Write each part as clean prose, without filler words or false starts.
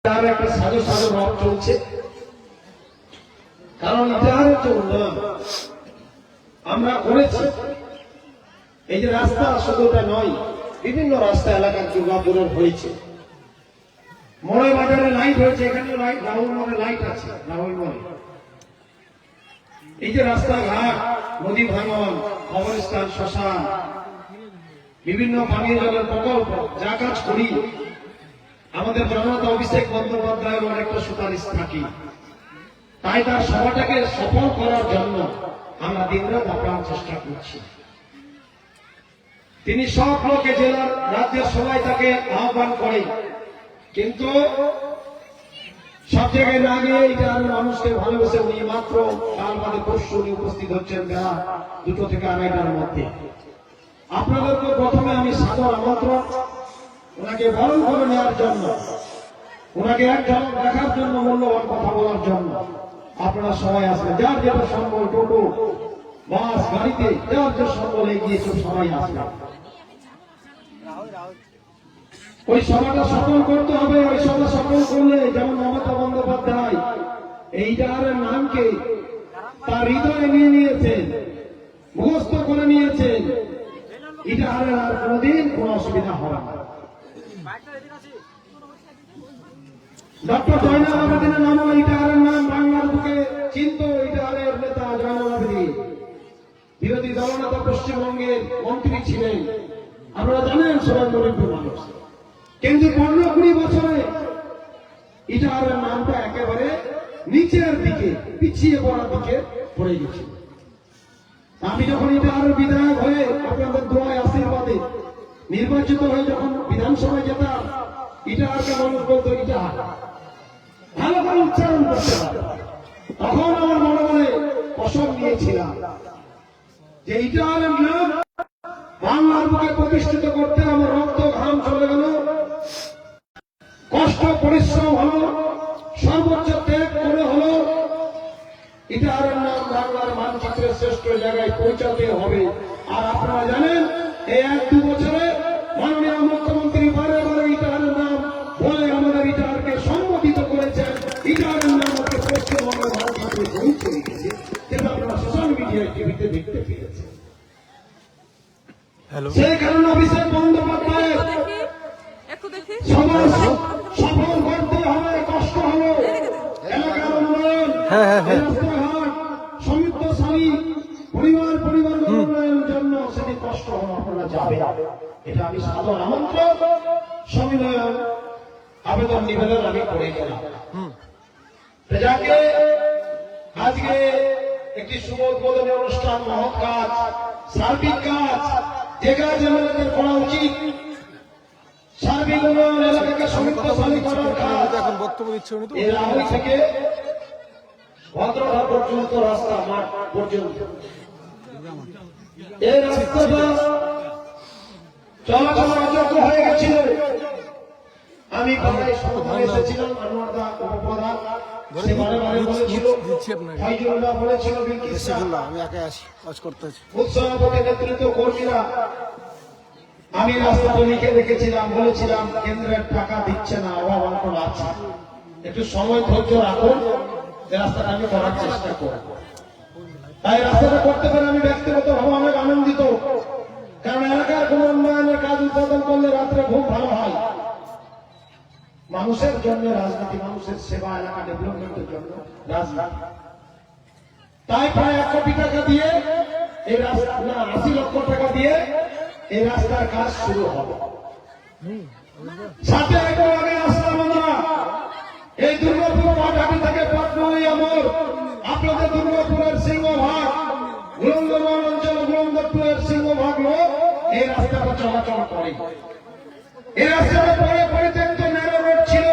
একটা সাজো সাজো ভাব চলছে, কারণ ইটাহারের যে উন্নয়ন আমরা করেছি, এই যে রাস্তা শুধুটা নয়, বিভিন্ন রাস্তা এলাকার দুর্গাপুরের হয়েছে, মোড়ে বাজারে লাইট হয়েছে, এখানে লাইট, রাহুল মোড়ে লাইট আছে, রাহুল মোড়ে এই যে রাস্তাঘাট, নদী ভাঙন, কবরস্থান, শ্মশান, বিভিন্ন পানীয় জলের প্রকল্প, যা কাজ করি আমাদের জনতা অভিষেক বন্দ্যোপাধ্যায়ের অনেকটা সুপারিশ থাকি। তাই তার সভাটাকে সফল করার জন্য আমরা দিনরাত আপ্রাণ চেষ্টা করছি। তিনি সব লোকে জেলার, রাজ্যের সবাই তাকে আহ্বান করে, কিন্তু সব জায়গায় না গিয়ে এটা মানুষকে ভালোবেসে উনি মাত্র কাল বাদে পরশু উনি উপস্থিত হচ্ছেন বেলা 2টো থেকে 2:30টার মধ্যে। আপনাদেরকে প্রথমে আমি সাদর আমন্ত্রণ, ওনাকে বরণ করে নেওয়ার জন্য, ওনাকে এক ঝলক দেখার জন্য, মূল্যবান কথা বলার জন্য আপনারা সবাই আসবেন। যার যেটা সম্বল, টোটো, বাস, গাড়িতে যার যে সম্বল এগিয়ে সবাই আসবেন। ওই সভাটা সফল করতে হবে। ওই সভা সফল করলে যেমন মমতা বন্দ্যোপাধ্যায় এই ইটাহারের নামকে তার হৃদয়ে নিয়ে নিয়েছেন, মুখস্থ করে নিয়েছেন, ইটাহারের আর কোনদিন কোন অসুবিধা হবে না। ডক্টর জয়নাল আবেদিনের নাম, ইটাহারের নাম বাংলার বুকে চিন্ত ইটাহারের নেতা জয়নাল আবেদিন বিরোধী দলনেতা, পশ্চিমবঙ্গের মন্ত্রী ছিলেন, আপনারা জানেন, সবাই গরিব মানুষ। কিন্তু 15-20 বছরে ইটাহারের নামটা একেবারে নিচের দিকে, পিছিয়ে পড়ার দিকে পড়ে গেছে। আমি যখন ইটাহারের বিধায়ক হয়ে আপনাদের দোয়ায় আশীর্বাদে নির্বাচিত হয়ে যখন বিধানসভায় যেতাম, ইটাহারকে মানুষ বলতো ইটাহার, ভালো করে উচ্চারণ করতে পারে। তখন আমার মনে মনে কসম নিয়েছিলাম যে ইটাহারের নাম বাংলার বুকে প্রতিষ্ঠিত করতে আমার রক্ত ঘাম চলে গেল, কষ্ট পরিশ্রম হলো, সর্বোচ্চ ত্যাগ করে হলো ইটাহারের নাম বাংলার মানচিত্রের শ্রেষ্ঠ জায়গায় পৌঁছাতে হবে। আর আপনারা জানেন, এই 1-2 বছরে মাননীয় মুখ্যমন্ত্রী বারে বারে ইটাহারের নাম বলে আমাদের ইটাহারকে সম্বোধিত করেছেন। ইটাহারের নাম আমাকে পশ্চিমবঙ্গ ভারতে পৌঁছে গেছে, যেটা আপনারা সোশ্যাল মিডিয়ায়, টিভিতে দেখতে পেয়েছেন। সেই কারণে অভিষেক বন্দ্যোপাধ্যায়ের সফল করতে হবে, কষ্ট হলো, এলাকার উন্নয়ন, রাস্তাঘাট, সমৃদ্ধশালী পরিবার উন্নয়নের জন্য সেটি কষ্ট হলো, আপনারা যাবে। এটা আমি সাদর আমন্ত্রণ, সবিনয় আবেদন নিবেদন আমি করে গেলাম। যাকে আজকে একটি শুভ উদ্বোধনী অনুষ্ঠান, মহৎ কাজ, সার্বিক কাজ, যে কাজ আমাদের করা উচিত, সার্বিক উন্নয়ন, এলাকাকে সমৃদ্ধশালী করার কাজ। এখন বক্তব্য দিচ্ছে উনি, তো এই রাহুল থেকে ভদ্রঘাট পর্যন্ত রাস্তা, মাঠ পর্যন্ত এই রাস্তাটা চলাচল অযোগ্য হয়ে গেছিল। আমি এসেছিলাম, আনোয়ারদা উপপ্রধান, আমি রাস্তাটা লিখে রেখেছিলাম, বলেছিলাম কেন্দ্রের টাকা দিচ্ছে না, অভাব অনটন আছে, একটু সময় ধৈর্য রাখুন, রাস্তাটা আমি করার চেষ্টা করব। তাই রাস্তাটা করতে পারে আমি ব্যক্তিগতভাবে অনেক আনন্দিত, কারণ এলাকার কোন উন্নয়নের কাজ উদ্বোধন করলে রাত্রে ঘুম ভালো হয়। মানুষের জন্য রাজনীতি, মানুষের সেবা, এলাকা ডেভেলপমেন্টের জন্য রাজনীতি। তাই প্রায় 1 কোটি টাকা দিয়ে এই রাস্তা, 80 লক্ষ টাকা দিয়ে এই রাস্তার কাজ শুরু হবে। সাথে একটু আগে আসলাম আমরা এই দুর্গাপুর পাটহাটি থেকে পাটনই আমর, আপনাদের দুর্গাপুরের সিংহভাগ, গুলন্দরবান অঞ্চল, গুলন্দরপুরের সিংহভাগ লোক এই রাস্তাটা চলাচল করে। এই রাস্তাটা পরে পরিত্যক্ত ন্যারো রোড ছিল।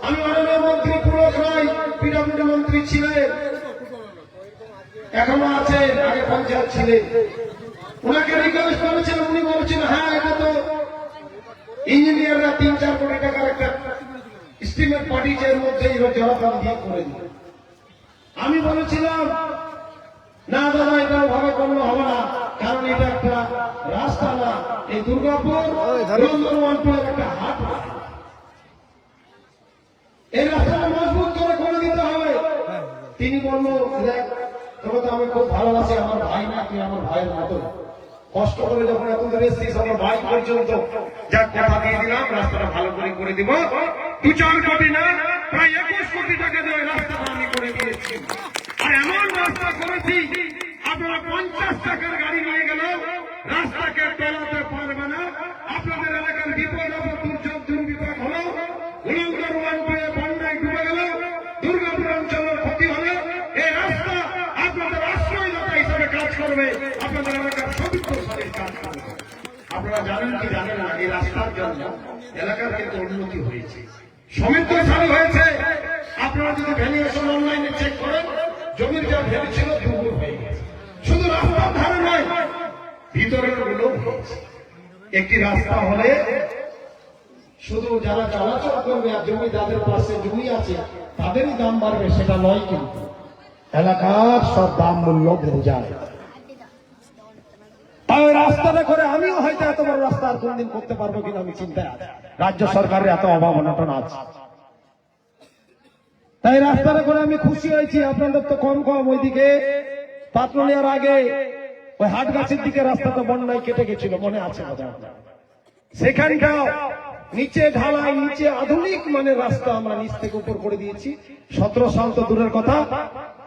আমি মাননীয় মন্ত্রী পুলক রায়, পিডব্লিউডি মন্ত্রী ছিলেন, এখনো আছেন, আগে পঞ্চায়েত ছিলেন, ওনাকে রিকোয়েস্ট করেছিলাম, উনি বলছিলেন হ্যাঁ এটা তো ইঞ্জিনিয়াররা 3-4 কোটি টাকার একটা স্টিমেট পাঠিয়েছে, এর মধ্যে জলাপান দিয়ে করে দিল। আমি বলেছিলাম না দাদা, এটা ভাবে করলে হবে না, কারণ এটা একটা রাস্তা না, এই দুর্গাপুর একটা হাট। এই রাস্তাটা মজবুত করে দিতে হবে। তিনি বলল, দেখ তোকে তো আমি খুব ভালোবাসি, আমার ভাই না, তুই আমার ভাইয়ের মতো, কষ্ট করে যখন এত দূরে এসেছিস আমার ভাই পর্যন্ত, যাক কথা দিয়ে দিলাম রাস্তাটা ভালো করে দিব। 2-4 কোটি না, প্রায় 21 কোটি টাকা দিয়ে রাস্তাটা আমি করে দিয়েছি। আর এমন রাস্তা করেছি আপনারা 50 টাকার গাড়ি নিয়ে গেল রাস্তাকে চালাতে পারবে না। আপনাদের এলাকার বিপদ দুর্বিপাক হলো, উলঙ্গর ওয়ানপয়ে বন্যায় ডুবে গেল, দুর্গাপুর অঞ্চলের ক্ষতি হলে এই রাস্তা আপনাদের আশ্রয়দাতা হিসাবে কাজ করবে, আপনাদের এলাকার সবিত্র সাথে কাজ করবে। আপনারা জানেন কি জানেন না, এই রাস্তার জন্য এলাকার কিন্তু উন্নতি হয়েছে, সমৃদ্ধ চালু হয়েছে। আপনারা যদি ভ্যালুয়েশন অনলাইনে চেক করেন, জমির যা ভ্যালু ছিল দুগুণ হয়ে গেছে। শুধু রাস্তার ধারে নয়, ভিতরের গুলো একটি রাস্তা হলে শুধু যারা চলাচল করবে আর জমি যাদের পাশে জমি আছে তাদেরই দাম বাড়বে সেটা নয়, কিন্তু এলাকার সব দাম মূল্য বেড়ে যায়। তাই রাস্তাটা করে আমিও হয়তো এত বড় রাস্তা আর কোনদিন করতে পারবো কিনা আমি চিন্তায় আছি, রাজ্য সরকারের এত অভাব অনটন আছে। তাই রাস্তাটা করে আমি খুশি হয়েছি। আপনাদের তো কম ওইদিকে পাটলিয়ার আগে ওই হাটগাছির দিকে রাস্তাটা বন্যায় কেটে গেছিল, মনে আছে আপনার? সেখানটাও নিচে ঢালাই, নিচে আধুনিক মানের রাস্তা আমরা নিচ থেকে উপর করে দিয়েছি। 17 সাল তো দূরের কথা,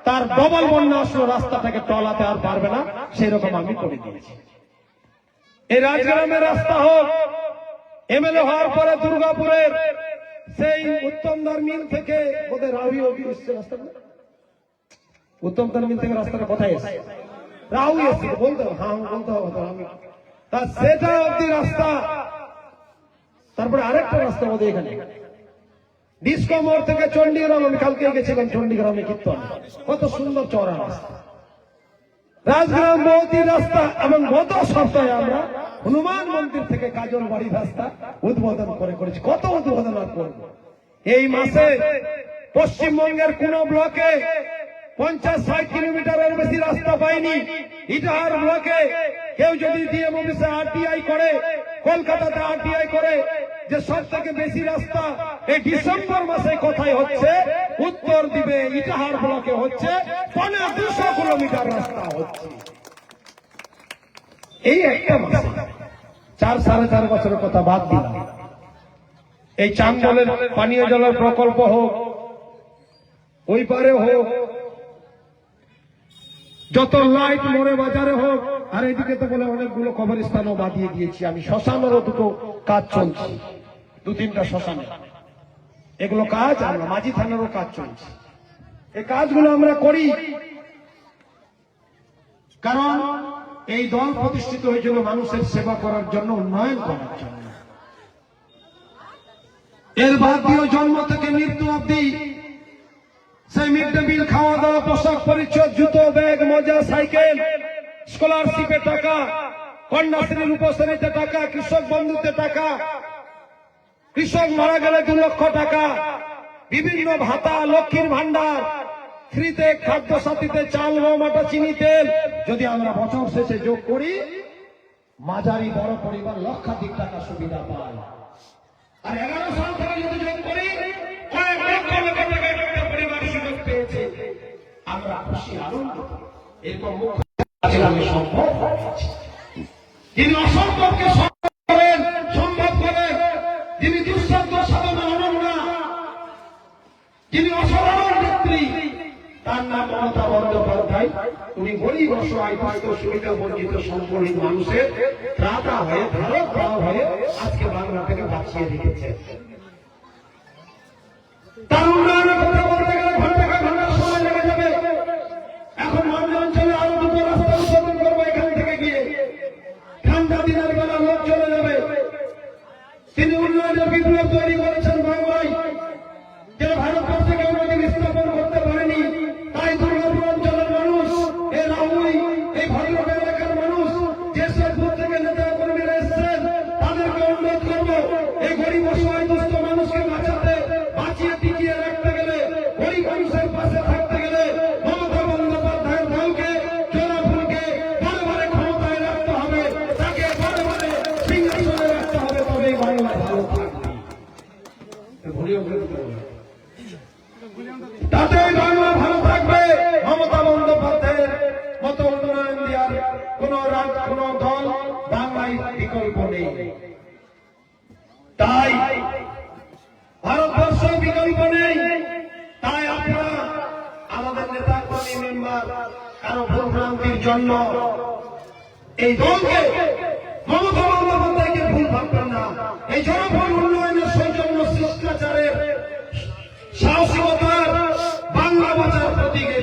তার ডবল বন্যা আসলো, রাস্তাটাকে টলাতে আর পারবে না, সেরকম আমি করে দিয়েছি। এই রাজগ্রামের রাস্তা হোক, এমএলএ হওয়ার পরে দুর্গাপুরের সেই উত্তমদার মিল থেকে ওদের রাহুল এসছে রাস্তাটা, উত্তমদার মিল থেকে রাস্তাটা কোথায় এসছে? রাহুল এসছে বলতে হবে, হ্যাঁ বলতে হবে আমি, তা সেটা অব্দি রাস্তা। তারপরে আরেকটা রাস্তা আমাদের এখানে ডিসকো মোড় থেকে চণ্ডীগ্রাম, আমি কালকে গেছিলাম চণ্ডীগ্রামে কীর্তন, কত সুন্দর চওড়া রাস্তা। রাজগ্রাম বৌদি রাস্তা এবং গত সপ্তাহে আমরা হনুমান মন্দির থেকে কাজল বাড়ির রাস্তা উদ্বোধন করেছি। কত উদ্বোধন আর করব? এই মাসে পশ্চিমবঙ্গের কোন ব্লকে 50-60 কিলোমিটারের বেশি রাস্তা পাইনি। ইটাহার ব্লকে কেউ যদি ডিএম অফিসে আরটিআই করে, কলকাতাতে আরটিআই করে, যে সব থেকে বেশি রাস্তা এই ডিসেম্বর মাসে কোথায় হচ্ছে, উত্তর দিবে ইটাহার ব্লকে হচ্ছে 200 কিলোমিটার রাস্তা হচ্ছে এই একটা মাসে। 4-4.5 বছরের কথা বাদ দিলাম, এই চান্দলের পানীয় জলের প্রকল্প হোক, ওই পারে হোক, যত লাইট মোড়ে বাজারে হোক, আর এদিকে তো বলে অনেকগুলো কবরস্থানও বাদিয়ে দিয়েছি আমি, শ্মশানেরও দুটো কাজ চলছে, 2-3টা শ্মশানে এগুলো কাজ, আমরা মাঝি থানারও কাজ চলছে। এই কাজগুলো আমরা করি কারণ এই দল প্রতিষ্ঠিত হয়েছিল মানুষের সেবা করার জন্য, উন্নয়ন করার জন্য। এর বাদ দিয়েও জন্ম থেকে মৃত্যু অব্দি সেই মিড ডে মিল, খাওয়া দাওয়া, পোশাক পরিচ্ছদ, জুতো, ব্যাগ, মোজা, সাইকেল, স্কলারশিপের টাকা, কন্যাশ্রী, রূপশ্রীতে টাকা, কৃষক বন্ধুতে টাকা, কৃষক মারা গেলে 2 লক্ষ টাকা, বিভিন্ন ভাতা, লক্ষ্মীর ভান্ডার, ফ্রিতে খাদ্য সাথীতে চাল, গম, আটা, চিনি, তেল, যদি আমরা বছর শেষে যোগ করি, মাঝারি বড় পরিবার লক্ষাধিক টাকা সুবিধা পায়। আর 11 সাল থেকে যদি যোগ করি, কয়েক লক্ষ টাকা একটা পরিবার সুযোগ পেয়েছে। আমরা খুশি, আনন্দ। এরকম মুখ্যমন্ত্রী সম্ভব হয়েছে, যিনি অসম্ভবকে সম্ভব করেন, যিনি দুঃসাধ্য সাধনা অনন্যা, যিনি অসাধারণ নেত্রী, তার নাম মমতা বন্দ্যোপাধ্যায়। উনি গরিব, অসহায়, দুস্থ, সুবিধা বঞ্চিত, সম্পূর্ণ মানুষের ত্রাতা হয়ে, ধারক হয়ে আজকে বাংলা থেকে বাঁচিয়ে রেখেছে। তার উন্নয়নের কথা বলতে গেলে ঘন্টা সময় লেগে যাবে। এখন মানব অঞ্চলে আরো 2টো রাস্তা উদ্বোধন করবো এখান থেকে গিয়ে, ঠান্ডা দিনের বেলা লোক চলে যাবে। তিনি উন্নয়নের বিপ্লব তৈরি করেছেন বাংলায়, যে ভারতবর্ষে কেউ নদী স্থাপন করতে পারেনি। তাই দুর্গাপুর অঞ্চলের মানুষ, এই রাহুল, এই ভদ্রক এলাকার মানুষ, যেসব দূর থেকে নেতা কর্মীরা এসছেন, তাদেরকে অনুরোধ করবো, এই গরিব, অসহায়, দুস্থ মানুষকে বাঁচিয়ে টিকিয়ে রাখতে গেলে, গরিব মানুষের পাশে থাকতে গেলে মমতা বন্দ্যোপাধ্যায়ের দলকে, জোড়াফুলকে বারে ক্ষমতায় রাখতে হবে, তাকে বারে সিংহাসনে রাখতে হবে, তবেই বাংলা ভালো থাকবে। তাতেই বাংলা ভালো থাকবে। মমতা বন্দ্যোপাধ্যায়ের মতো উন্নয়ন দেওয়ার কোন দল বাংলায় বিকল্প নেই। তাই ভারতবর্ষ বিকল্প নেই। তাই আপনারা আমাদের নেতা কর্মী মেম্বার কারো ভুলভ্রান্তির জন্য এই দলকে মমতা বন্দ্যোপাধ্যায়কে ভুল ভাববেন না। এই জনগণ উন্নয়নের সৌজন্য শিষ্টাচারের সাহসিকতার বাংলা বাঁচার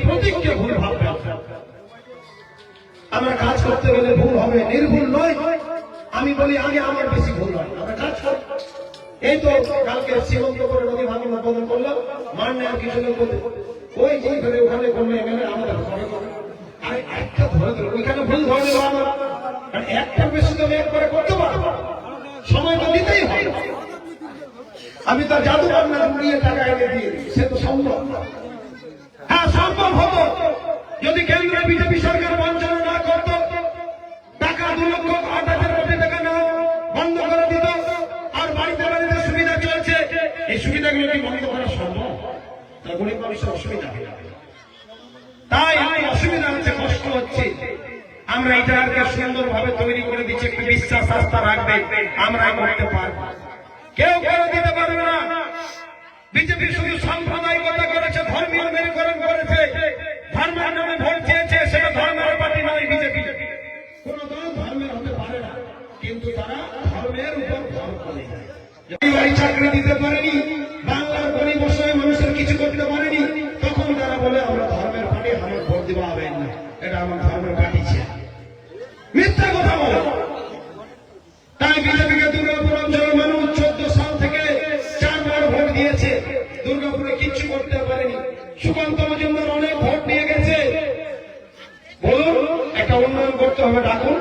প্রতীককে ভুল ভাববেন। আমরা কাজ করতে গেলে ভুল হবে, নির্ভুল নয়। আমি বলি আগে আমার বেশি ভুল হয়, আমরা কাজ করি। এই তো কালকে সীমন্ত করে নদী ভাঙন উদ্বোধন করলাম, মান নেওয়ার কিছু লোক ওই যে ধরে ওখানে করলে এখানে আমাদের ঘরে করে আরে একটা ধরে ধরে ওইখানে ভুল ধরে দিল আমার, কারণ একটা বেশি তো একবারে করতে পারবো, সময় তো দিতেই হবে। আমি তো জাদু রান্না উড়িয়ে টাকা এনে দিয়ে দিই, সে তো সম্ভব। হ্যাঁ সম্ভব হতো যদি কেন্দ্রে বিজেপি সরকার বঞ্চনা না করত, টাকা 2,08,000 কোটি টাকা না বন্ধ করে দিত, আর বাড়িতে বাড়িতে সুবিধা চলছে। এই সুবিধাগুলো কি বন্ধ করা সম্ভব? গরিব মানুষের অসুবিধা হয়ে যাবে। তাই অসুবিধা হচ্ছে, কষ্ট হচ্ছে। আমরা এটাকে সুন্দরভাবে তৈরি করে দিচ্ছি, একটু বিশ্বাস আস্থা রাখবে আমরা করতে পারবো, কেউ করে দিতে পারবে না। বিজেপি শুধু সাম্প্রদায়িকতা করেছে, ধর্মীয় মেরুকরণ করেছে, ধর্মের নামে ভোট চেয়েছে। সেটা ধর্মের পার্টি নয় বিজেপি। কোন দল ধর্মের হতে পারে না, কিন্তু তারা ধর্মের উপর ভর করে। চাকরি দিতে পারেনি, বাংলার গরিব অসহায় মানুষের কিছু করতে পারেনি, তখন তারা বলে আমরা ধর্মের পার্টি, আমার ভোট দেওয়া হবে না, এটা আমার ধর্মের পার্টি ছিল। মিথ্যা কথা বলে। তাই বিজেপিকে দুর্গাপুর অঞ্চলের মানুষ 14 সাল থেকে 4 বার ভোট দিয়েছে, দুর্গাপুরে কিচ্ছু করতে পারেনি। সুকান্ত মজুমদার অনেক ভোট নিয়ে গেছে, বলুন একটা উন্নয়ন করতে হবে, ডাকুন।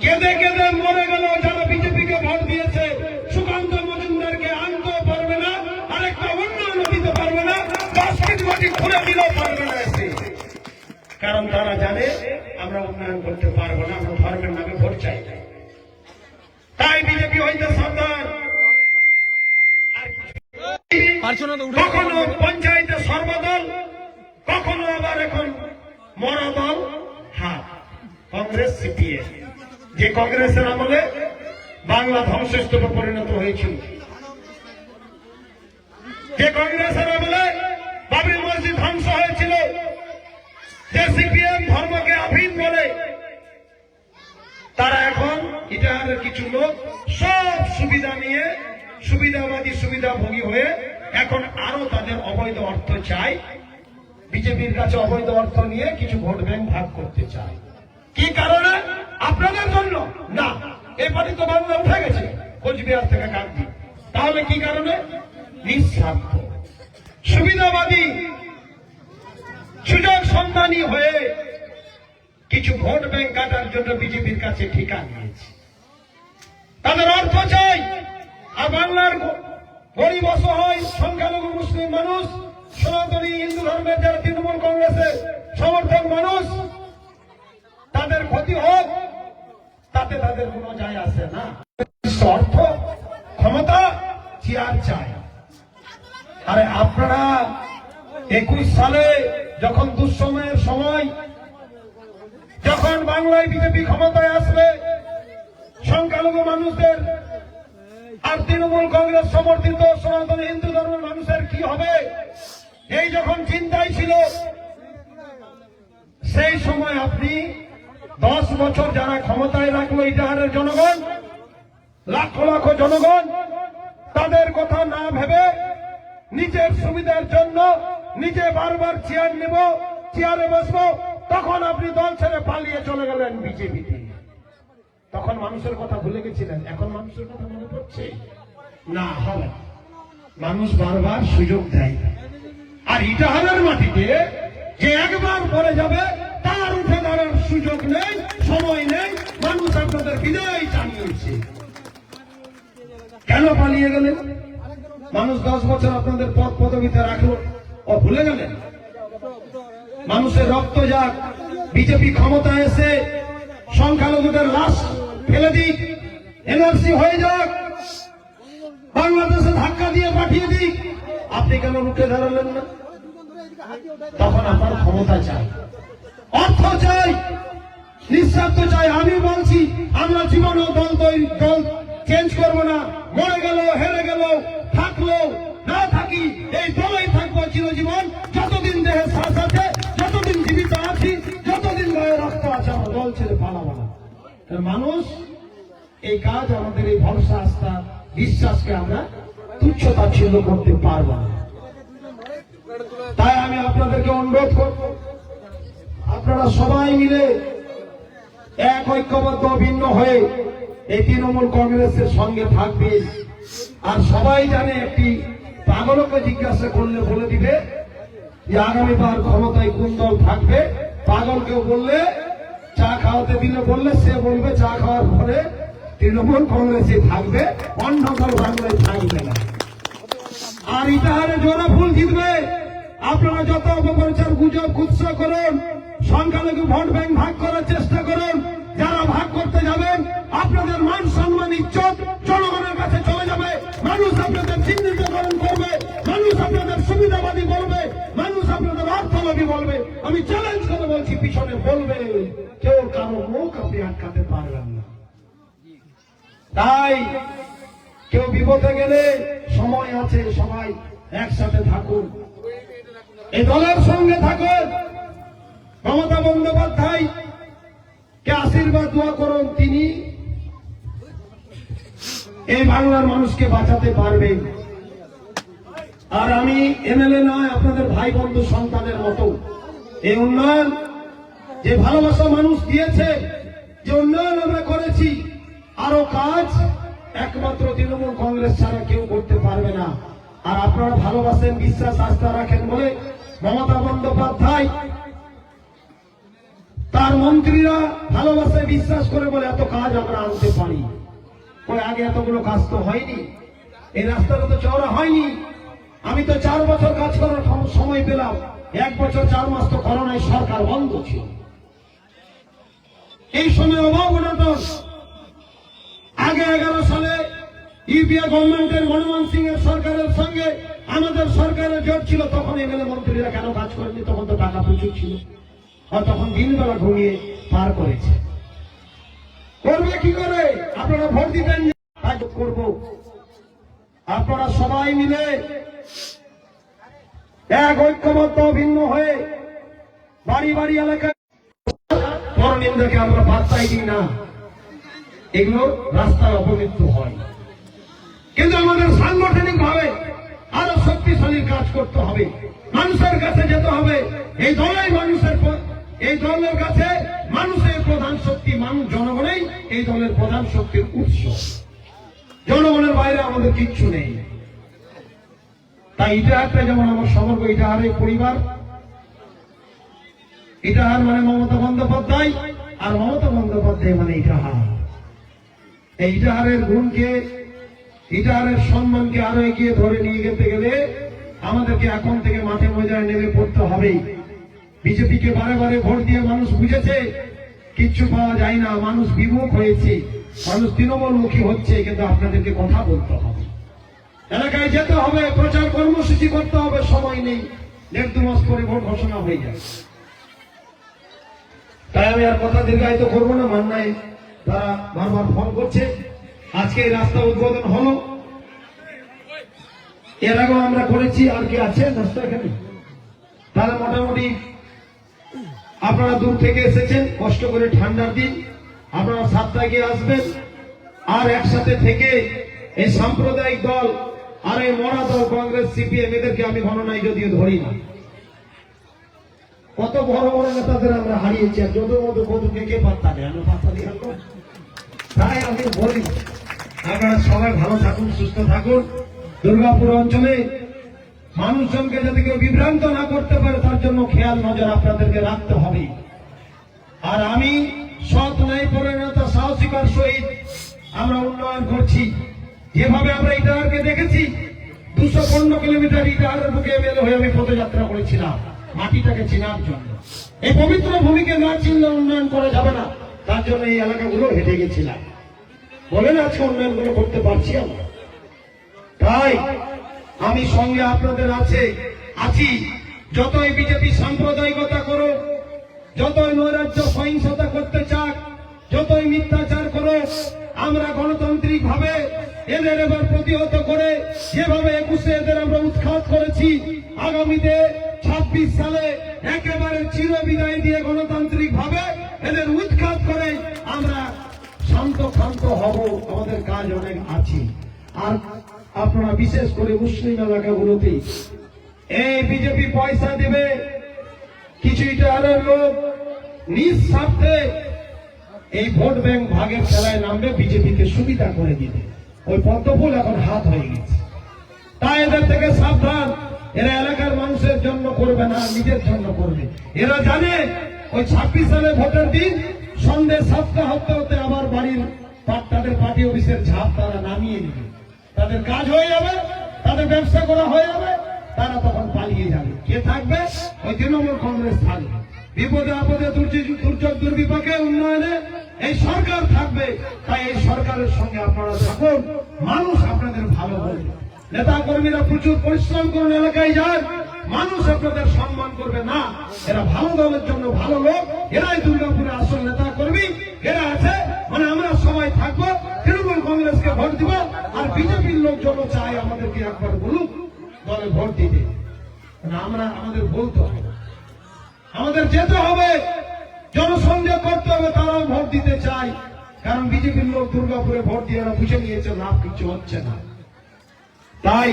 কেঁদে কেঁদে মরে গেল যারা বিজেপিকে ভোট দিয়েছে। সুকান্ত মজুমদারকে আনতেও পারবে না, আরেকটা উন্নয়ন দিতে পারবে না, বাস্কেট মাটি খুলে দিলেও পারবে না এসে। কারণ তারা জানে আমরা উন্নয়ন করতে পারবো না, আমরা ধর্মের নামে ভোট চাই। তাই বিজেপি হইতে সাবধান। কখনো পঞ্চায়েতে সর্বদল, কখনো আবার এখন মরাদল হাত, কংগ্রেস সিপিএম। যে কংগ্রেসের আমলে বাংলা ধ্বংসস্তূপে পরিণত হয়েছিল, যে কংগ্রেসের আমলে বাবরি মসজিদ ধ্বংস হয়েছিল, যে সিপিএম ধর্মকে আফিম বলে, তারা এখন ইটাহারের কিছু লোক সব সুবিধা নিয়ে সুবিধাবাদী সুবিধাভোগী হয়ে এখন আরো তাদের অবৈধ অর্থ চায়। বিজেপির কাছে অবৈধ অর্থ নিয়ে কিছু ভোট ব্যাংক ভাগ করতে চায়। কি কারণে? আপনাদের জন্য না, এই পার্টি তো বাংলা উঠে গেছে কোচবিহার থেকে কাকদ্বীপ। তাহলে কি কারণে? নিঃস্বার্থ সুবিধাবাদী সুযোগ সন্ধানী হয়ে কিছু ভোট ব্যাংক কাটার জন্য বিজেপির কাছে ঠিকা নিয়েছে। তাদের অর্থ চাই। আর বাংলার গরিব অসহায় সংখ্যালঘু মুসলিম মানুষ, সনাতনী হিন্দু ধর্মের যারা তৃণমূল কংগ্রেসের সমর্থক মানুষ, তাদের ক্ষতি হোক তাতে তাদের কোনো যায় আসে না। অর্থ ক্ষমতা চেয়ার চায়। আরে আপনারা 21 সালে যখন দুঃসময়ের সময়, যখন বাংলায় বিজেপি ক্ষমতায় আসবে, সংখ্যালঘু মানুষদের আর তৃণমূল কংগ্রেস সমর্থিত সনাতনী হিন্দু ধর্মের মানুষের কি হবে, এই যখন চিন্তাই ছিল, সেই সময় আপনি 10 বছর যারা ক্ষমতায় রাখলো ইটাহারের জনগণ, লাখ লাখ জনগণ, তাদের কথা না ভেবে নিজের সুবিধার জন্য নিজে বারবার চেয়ার নেব, চেয়ারে বসবো, তখন আপনি দল ছেড়ে পালিয়ে চলে গেলেন বিজেপিতে। তখন মানুষের কথা ভুলে গেছিলেন, এখন মানুষের কথা মনে পড়ছে না? হবে, মানুষ বারবার সুযোগ দেয়। আর ইটাহারের মাটিতে যে একবার পরে যাবে তার উঠে দাঁড়ার সুযোগ নেই, সময় নেই। মানুষ আপনাদের বিদায় জানিয়েছে। কেন পালিয়ে গেলেন? মানুষ 10 বছর আপনাদের পদ পদবিতে রাখলো, ও ভুলে গেলেন? মানুষের রক্ত যাক, বিজেপি ক্ষমতায় এসে সংখ্যালঘুদের লাশ ফেলে দিক, এনআরসি হয়ে যাক, বাংলাদেশে ধাক্কা দিয়ে পাঠিয়ে দিক, আপনি কেন রুখে দাঁড়ালেন না? তখন আপনার ক্ষমতা চাই, অর্থ চাই, নিঃস্বার্থ চাই। আমি বলছি আমরা জীবনেও দল চেঞ্জ করবো না। মরে গেল, হেরে গেল, থাকলো না থাকি, এই দলেই থাকবো চিরজীবন। যতদিন দেহে শ্বাস আছে, যতদিন জীবিত আছি, যতদিন গায়ে রক্ত আছে, আমরা দল ছেড়ে পালাবো না। মানুষ এই কাজ, আমাদের এই ভরসা, আস্থা, বিশ্বাসকে আমরা তুচ্ছ তাচ্ছিল্য করতে পারবো না। তাই আমি আপনাদেরকে অনুরোধ করব, আপনারা সবাই মিলে এক ঐক্যবদ্ধ ভিন্ন হয়ে এই তৃণমূল কংগ্রেসের সঙ্গে থাকবেন। আর সবাই জানে, একটি পাগলকে জিজ্ঞাসা করলে বলে দিবে যে আগামীবার ক্ষমতায় কোন দল থাকবে। পাগলকেও বললে, চা খাওয়াতে দিলে বললে, সে বলবে চা খাওয়ার পরে তৃণমূল কংগ্রেসে থাকবে, অন্য দল বাংলায় থাকবে না। আর ইটাহারে জোড়া ফুল জিতবে। আপনারা যত অপপ্রচার, গুজব, কুৎসা করুন, সংখ্যালঘু ভোট ব্যাংক ভাগ করার চেষ্টা করুন, যারা ভাগ করতে যাবেন আপনাদের মান সম্মান ইজ্জত জনগণের কাছে চলে যাবে। মানুষ আপনাদের চিহ্নিতকরণ করবে, মানুষ আপনাদের সুবিধাবাদী বলবে, মানুষ আপনাদের অর্থলোভী বলবে। আমি চ্যালেঞ্জ করে বলছি, পিছনে বলবে, কেউ কারো মুখ আপনি আটকাতে পারবেন না। তাই কেউ বিপদে গেলে সময় আছে, সবাই একসাথে থাকুন, এই দলের সঙ্গে থাকুন। মমতা বন্দ্যোপাধ্যায় কে আশীর্বাদ দোয়া করুন, তিনি এই বাংলার মানুষকে বাঁচাতে পারবেন। আর আমি এমএলএ নয়, আপনাদের ভাই বন্ধু সন্তানের মতো। এই উন্নয়ন যে ভালোবাসা মানুষ দিয়েছে, যে উন্নয়ন আমরা করেছি, আরো কাজ একমাত্র তৃণমূল কংগ্রেস ছাড়া কেউ করতে পারবে না। আর আপনারা ভালোবাসেন, বিশ্বাস, আস্থা রাখেন বলে মমতা বন্দ্যোপাধ্যায়, তার মন্ত্রীরা ভালোবাসে, বিশ্বাস করে বলে এত কাজ আমরা আনতে পারি। ওই আগে এতগুলো কাজ তো হয়নি, এই রাস্তাটা তো চওড়া হয়নি। আমি তো 4 বছর কাজ করার সময় পেলাম, 1 বছর 4 মাস তো করোনায় সরকার বন্ধ ছিল। এই সময় অভাব অনটন। আগে 11 সালে ইউপিএ গভর্নমেন্টের মনমোহন সিং এর সরকারের সঙ্গে আমাদের সরকারের জোট ছিল, তখন এমএলএ মন্ত্রীরা কেন কাজ করেনি? তখন তো টাকা প্রচুর ছিল, আর তখন দিনবেলা ঘুমিয়ে পার করেছে। করবে কি করে? আপনারা ভোট দিবেন, কাজ করব। আপনারা সবাই মিলে এক ঐক্যবদ্ধ ভিন্ন হয়ে বাড়ি বাড়ি এলাকায় পরনিন্দাকে আমরা পাত্তাই দিই না। এগুলো রাস্তায় অপমৃত্য হয়, কিন্তু আমাদের সাংগঠনিক ভাবে আরো শক্তিশালী কাজ করতে হবে, মানুষের কাছে যেতে হবে। এই দলের কাছে মানুষের প্রধান শক্তি, মানুষ, জনগণই এই দলের প্রধান শক্তির উৎস। জনগণের বাইরে আমাদের কিচ্ছু নেই। তাই ইটাহারটা যেমন আমার সমগ্র ইটাহারের পরিবার, ইটাহার মানে মমতা বন্দ্যোপাধ্যায়, আর মমতা বন্দ্যোপাধ্যায় মানে ইটাহার। এই ইটাহারের গুণকে, ইটাহারের সম্মানকে আরো এগিয়ে ধরে নিয়ে যেতে গেলে আমাদেরকে এখন থেকে মাঠে ময়দানে নেমে পড়তে হবে। বিজেপিকে বারে বারে ভোট দিয়ে মানুষ বুঝেছে কিচ্ছু পাওয়া যায় না, মানুষ বিমুখ হয়েছে, মানুষ তৃণমূলমুখী হচ্ছে। কিন্তু আপনাদেরকে কথা বলতে হবে, এলাকায় যেতে হবে, প্রচার কর্মসূচি করতে হবে। সময় নেই, 1-2 মাস পরে ভোট ঘোষণা হয়ে যায়। তাই আমি আর কথা দীর্ঘায়িত করবো না। মান্নায় তারা বারবার ফোন করছে। আজকে এই রাস্তা উদ্বোধন হলো, এর আগেও আমরা করেছি। আর কি আছে রাস্তা এখানে? তাহলে মোটামুটি আপনারা দূর থেকে এসেছেন, কষ্ট করে, ঠান্ডার দিন আপনারা 7টায় গিয়ে আসবেন। আর একসাথে থেকে এই সাম্প্রদায়িক দল আর এই মরা দল কংগ্রেস, সিপিএম, এদেরকে আমি গণনায় যদিও ধরি না। কত বড় বড় নেতাদের আমরা হারিয়েছি, আর যত মতো কতকে কে পাত্তা নেই, আমরা পাত্তা দিয়ে আনবো। তাই আমি বলি, আপনারা সবাই ভালো থাকুন, সুস্থ থাকুন। দুর্গাপুর অঞ্চলে মানুষজনকে যাতে কেউ বিভ্রান্ত না করতে পারে, তার জন্য খেয়াল নজর আপনাদেরকে রাখতে হবে। আর আমি সৎ ন্যায় পরায়ণতা, সাহসিকার সহিত আমরা উন্নয়ন করছি। যেভাবে আমরা ইটাহারকে দেখেছি, 215 কিলোমিটার ইটাহারের বুকে এমএলএ হয়ে আমি পদযাত্রা করেছিলাম মাটিটাকে চেনার জন্য। এই পবিত্র ভূমিকে না চিনলে উন্নয়ন করা যাবে না। তার জন্য এই এলাকাগুলো হেঁটে গেছিলাম, বলেন আজকে উন্নয়নগুলো করতে পারছি আমরা। তাই আমি সঙ্গে আপনাদের আছি। যতই বিজেপি সাম্প্রদায়িকতা করো, যতই নৈরাজ্য সহিংসতা করতে চাক, যতই মিথ্যাচার করো, আমরা গণতান্ত্রিক ভাবে এদের এবার প্রতিহত করে যেভাবে 21-এ এদের আমরা উৎখাত করেছি, আগামীতে 26 সালে একেবারে চিরবিদায় দিয়ে গণতান্ত্রিক ভাবে এদের উৎখাত করে আমরা শান্ত ক্ষান্ত হব। আমাদের কাজ অনেক আছে। আর আপনারা বিশেষ করে মুসলিম এলাকাগুলোতে এই বিজেপি পয়সা দেবে, কিছু ইটারের লোক নিজ স্বার্থে এই ভোট ব্যাংক ভাগের খেলায় নামবে বিজেপিকে সুবিধা করে দিতে। ওই পদ্মফুল এখন হাত হয়ে গেছে। তাই এদের থেকে সাবধান। এরা এলাকার মানুষের জন্য করবে না, নিজের জন্য করবে। এরা জানে ওই 26 সালে ভোটের দিন সন্ধ্যে 7টা হতে হতে আবার বাড়ির তাদের পার্টি অফিসের ঝাঁপ তারা নামিয়ে নেবে। তাদের কাজ হয়ে যাবে, তাদের ব্যবসা করা হয়ে যাবে, তারা তখন পালিয়ে যাবে। কে থাকবে? ওই তৃণমূল কংগ্রেস থাকবে। বিপদে আপদে দুর্যোগ দুর্বিপাকে উন্নয়নে এই সরকার থাকবে। তাই এই সরকারের সঙ্গে আপনারা থাকুন, মানুষ আপনাদের ভালো বলবে। নেতা কর্মীরা প্রচুর পরিশ্রম করুন, এলাকায় যান, মানুষ আপনাদের সম্মান করবে না। এরা ভালো দলের জন্য ভালো লোক, এরাই দুর্গাপুরে আসল নেতা কর্মী। এরা আছে মানে আমরা সবাই থাকবো, তৃণমূল কংগ্রেসকে ভোট দিব। আর বিজেপির লোক যত চায় আমাদেরকে একবার বলুক দলে ভোট দিতে। আমরা আমাদের বলতে হবে, আমাদের যেতে হবে, জনসংযোগ করতে হবে। তারাও ভোট দিতে চায়, কারণ বিজেপির লোক দুর্গাপুরে ভোট দিয়ে এরা বুঝে নিয়েছে লাভ কিছু হচ্ছে না। তাই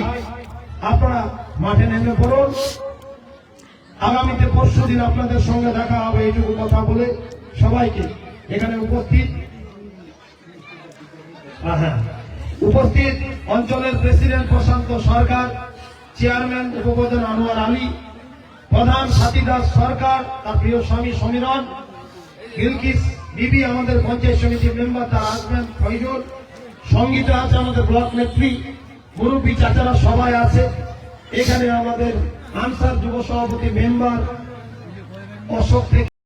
আপনারা মাঠে নেমে পড়ুন। আগামীতে পরশুদিন আপনাদের সঙ্গে দেখা হবে, এইটুকু কথা বলে সবাইকে এখানে উপস্থিত অঞ্চলের প্রেসিডেন্ট প্রশান্ত সরকার, চেয়ারম্যান উপপ্রধান আনোয়ার আলী, প্রধান সাথীদাস সরকার, তার প্রিয় স্বামী সমীরণ, বিলকিস বিবি আমাদের পঞ্চায়েত সমিতির মেম্বার, তার হাজব্যান্ড ফয়জুল, সঙ্গীতে আছে আমাদের ব্লক নেত্রী, মুরব্বী চাচারা সবাই আছে এখানে। আমাদের আনসার যুব সভাপতি মেম্বার অশোক থেকে